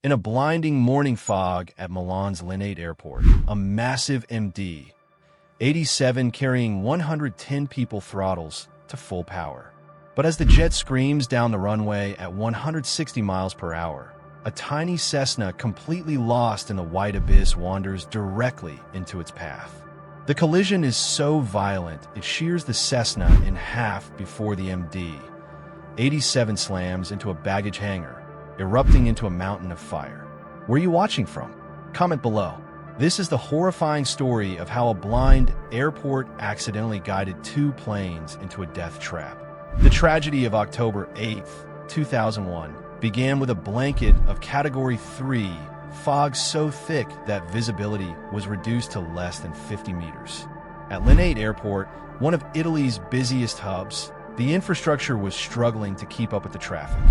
In a blinding morning fog at Milan's Levee airport, a massive MD-87 carrying 110 people throttles to full power. But as the jet screams down the runway at 160 miles per hour, a tiny Cessna completely lost in the white abyss wanders directly into its path. The collision is so violent it shears the Cessna in half before the MD-87 slams into a baggage hangar, erupting into a mountain of fire. Where are you watching from? Comment below. This is the horrifying story of how a blind airport accidentally guided two planes into a death trap. The tragedy of October 8, 2001, began with a blanket of Category 3 fog so thick that visibility was reduced to less than 50 meters. At Levee Airport, one of Italy's busiest hubs, the infrastructure was struggling to keep up with the traffic.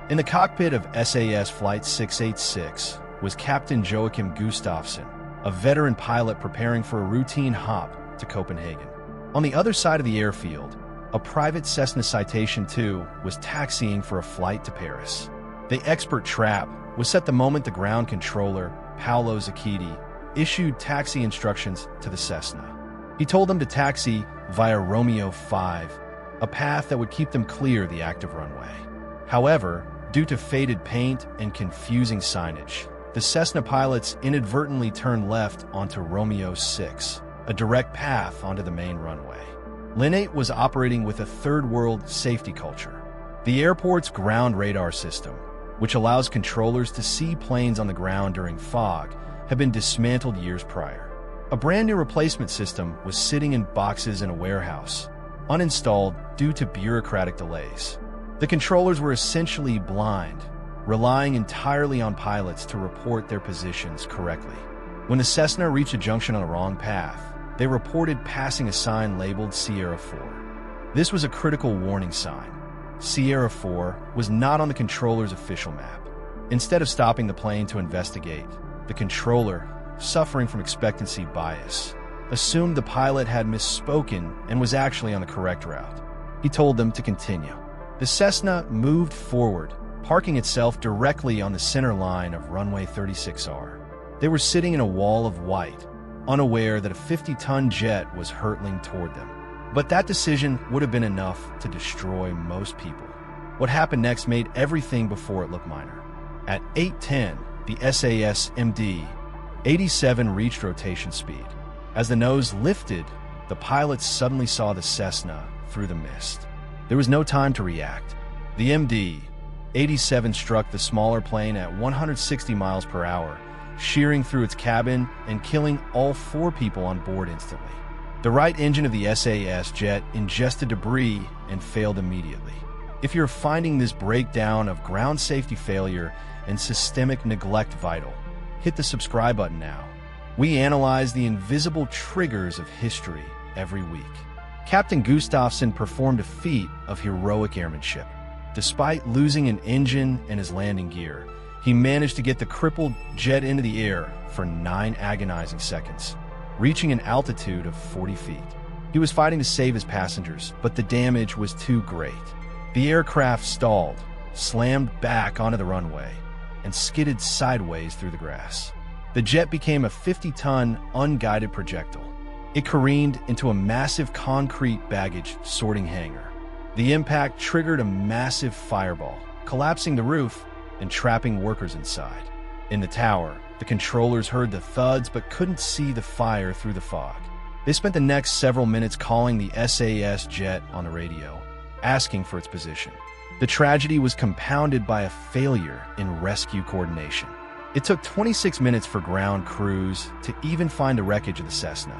In the cockpit of SAS Flight 686 was Captain Joachim Gustafsson, a veteran pilot preparing for a routine hop to Copenhagen. On the other side of the airfield, a private Cessna Citation II was taxiing for a flight to Paris. The expert trap was set the moment the ground controller, Paolo Zacchiti, issued taxi instructions to the Cessna. He told them to taxi via Romeo 5, a path that would keep them clear the active runway. However, due to faded paint and confusing signage, the Cessna pilots inadvertently turned left onto Romeo 6, a direct path onto the main runway. Levee was operating with a third-world safety culture. The airport's ground radar system, which allows controllers to see planes on the ground during fog, had been dismantled years prior. A brand-new replacement system was sitting in boxes in a warehouse, uninstalled due to bureaucratic delays. The controllers were essentially blind, relying entirely on pilots to report their positions correctly. When the Cessna reached a junction on the wrong path, they reported passing a sign labeled Sierra 4. This was a critical warning sign. Sierra 4 was not on the controller's official map. Instead of stopping the plane to investigate, the controller, suffering from expectancy bias, assumed the pilot had misspoken and was actually on the correct route. He told them to continue. The Cessna moved forward, parking itself directly on the center line of runway 36R. They were sitting in a wall of white, unaware that a 50-ton jet was hurtling toward them. But that decision would have been enough to destroy most people. What happened next made everything before it look minor. At 8:10, the SAS MD-87 reached rotation speed. As the nose lifted, the pilots suddenly saw the Cessna through the mist. There was no time to react. The MD-87 struck the smaller plane at 160 miles per hour, shearing through its cabin and killing all 4 people on board instantly. The right engine of the SAS jet ingested debris and failed immediately. If you're finding this breakdown of ground safety failure and systemic neglect vital, hit the subscribe button now. We analyze the invisible triggers of history every week. Captain Gustafsson performed a feat of heroic airmanship. Despite losing an engine and his landing gear, he managed to get the crippled jet into the air for 9 agonizing seconds, reaching an altitude of 40 feet. He was fighting to save his passengers, but the damage was too great. The aircraft stalled, slammed back onto the runway, and skidded sideways through the grass. The jet became a 50-ton, unguided projectile. It careened into a massive concrete baggage sorting hangar. The impact triggered a massive fireball, collapsing the roof and trapping workers inside. In the tower, the controllers heard the thuds but couldn't see the fire through the fog. They spent the next several minutes calling the SAS jet on the radio, asking for its position. The tragedy was compounded by a failure in rescue coordination. It took 26 minutes for ground crews to even find the wreckage of the Cessna.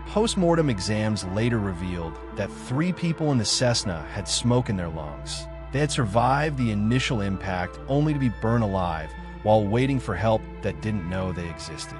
Post-mortem exams later revealed that 3 people in the Cessna had smoke in their lungs. They had survived the initial impact only to be burned alive while waiting for help that didn't know they existed.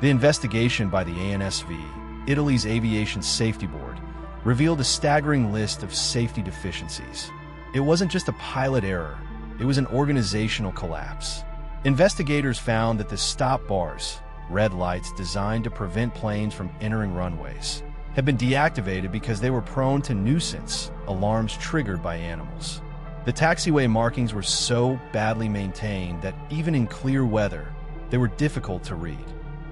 The investigation by the ANSV, Italy's Aviation Safety Board, revealed a staggering list of safety deficiencies. It wasn't just a pilot error, it was an organizational collapse. Investigators found that the stop bars, red lights designed to prevent planes from entering runways, had been deactivated because they were prone to nuisance alarms triggered by animals. The taxiway markings were so badly maintained that even in clear weather, they were difficult to read.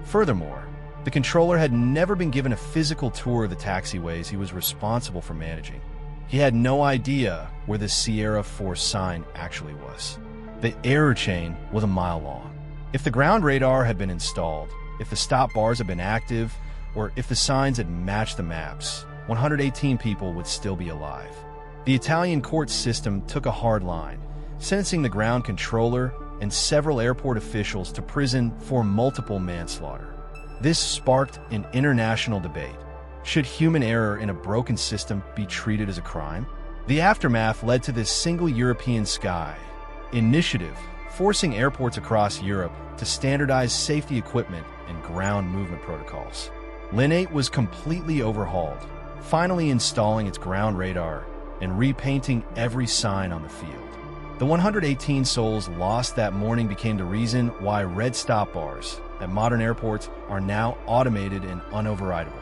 Furthermore, the controller had never been given a physical tour of the taxiways he was responsible for managing. He had no idea where the Sierra Force sign actually was. The error chain was a mile long. If the ground radar had been installed, if the stop bars had been active, or if the signs had matched the maps, 118 people would still be alive. The Italian court system took a hard line, sentencing the ground controller and several airport officials to prison for multiple manslaughter. This sparked an international debate. Should human error in a broken system be treated as a crime? The aftermath led to this Single European Sky initiative, forcing airports across Europe to standardize safety equipment and ground movement protocols. Levee was completely overhauled, finally installing its ground radar and repainting every sign on the field. The 118 souls lost that morning became the reason why red stop bars at modern airports are now automated and unoverridable.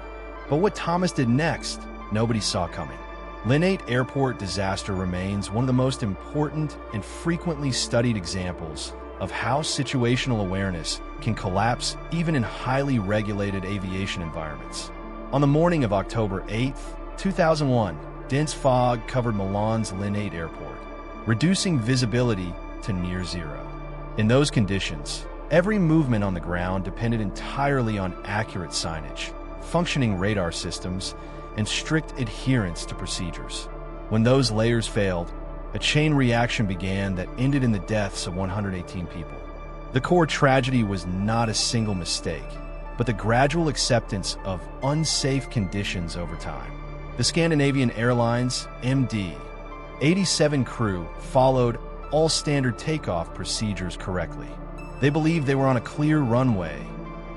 But what Thomas did next, nobody saw coming. Levee Airport disaster remains one of the most important and frequently studied examples of how situational awareness can collapse even in highly regulated aviation environments. On the morning of October 8, 2001, dense fog covered Milan's Levee Airport, reducing visibility to near zero. In those conditions, every movement on the ground depended entirely on accurate signage, functioning radar systems, and strict adherence to procedures. When those layers failed, a chain reaction began that ended in the deaths of 118 people. The core tragedy was not a single mistake, but the gradual acceptance of unsafe conditions over time. The Scandinavian Airlines MD 87 crew followed all standard takeoff procedures correctly. They believed they were on a clear runway,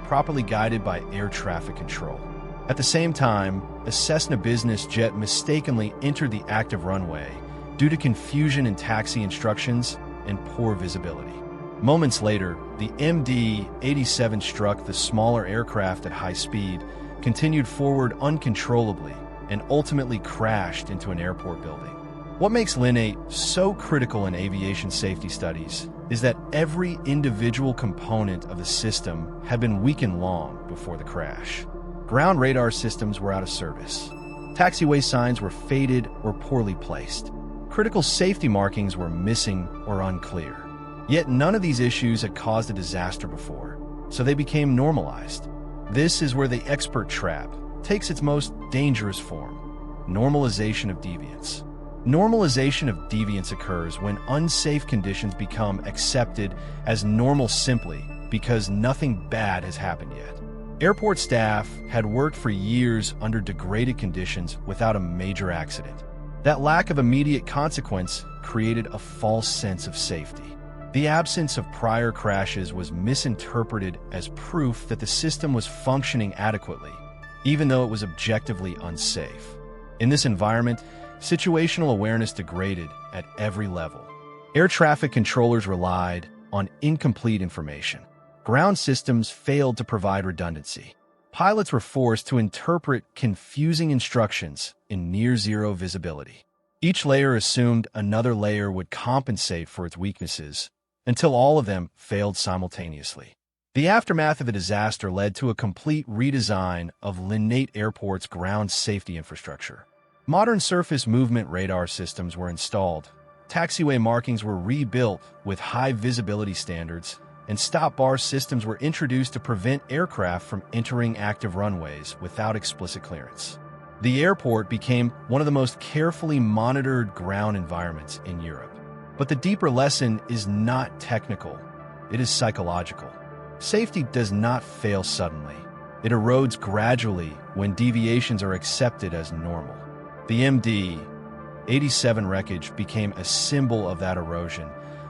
properly guided by air traffic control. At the same time, a Cessna business jet mistakenly entered the active runway due to confusion in taxi instructions and poor visibility. Moments later, the MD-87 struck the smaller aircraft at high speed, continued forward uncontrollably, and ultimately crashed into an airport building. What makes Levee so critical in aviation safety studies is that every individual component of the system had been weakened long before the crash. Ground radar systems were out of service. Taxiway signs were faded or poorly placed. Critical safety markings were missing or unclear. Yet none of these issues had caused a disaster before, so they became normalized. This is where the expert trap takes its most dangerous form: normalization of deviance. Normalization of deviance occurs when unsafe conditions become accepted as normal simply because nothing bad has happened yet. Airport staff had worked for years under degraded conditions without a major accident. That lack of immediate consequence created a false sense of safety. The absence of prior crashes was misinterpreted as proof that the system was functioning adequately, even though it was objectively unsafe. In this environment, situational awareness degraded at every level. Air traffic controllers relied on incomplete information. Ground systems failed to provide redundancy. Pilots were forced to interpret confusing instructions in near-zero visibility. Each layer assumed another layer would compensate for its weaknesses, until all of them failed simultaneously. The aftermath of the disaster led to a complete redesign of Levee Airport's ground safety infrastructure. Modern surface movement radar systems were installed, taxiway markings were rebuilt with high visibility standards, and stop bar systems were introduced to prevent aircraft from entering active runways without explicit clearance. The airport became one of the most carefully monitored ground environments in Europe. But the deeper lesson is not technical, it is psychological. Safety does not fail suddenly. It erodes gradually when deviations are accepted as normal. The MD-87 wreckage became a symbol of that erosion,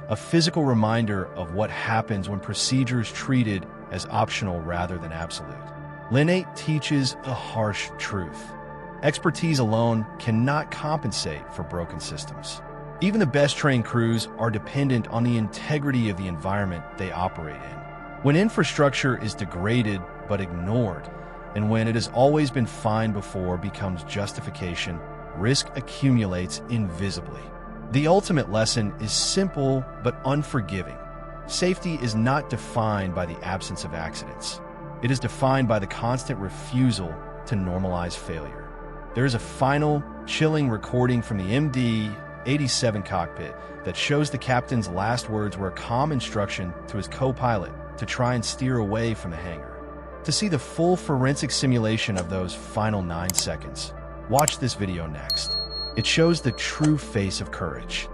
a physical reminder of what happens when procedures treated as optional rather than absolute. Levee teaches a harsh truth. Expertise alone cannot compensate for broken systems. Even the best-trained crews are dependent on the integrity of the environment they operate in. When infrastructure is degraded but ignored, and when it has always been fine before becomes justification, risk accumulates invisibly. The ultimate lesson is simple but unforgiving. Safety is not defined by the absence of accidents. It is defined by the constant refusal to normalize failure. There is a final, chilling recording from the MD-87 cockpit that shows the captain's last words were a calm instruction to his co-pilot to try and steer away from the hangar. To see the full forensic simulation of those final 9 seconds, watch this video next. It shows the true face of courage.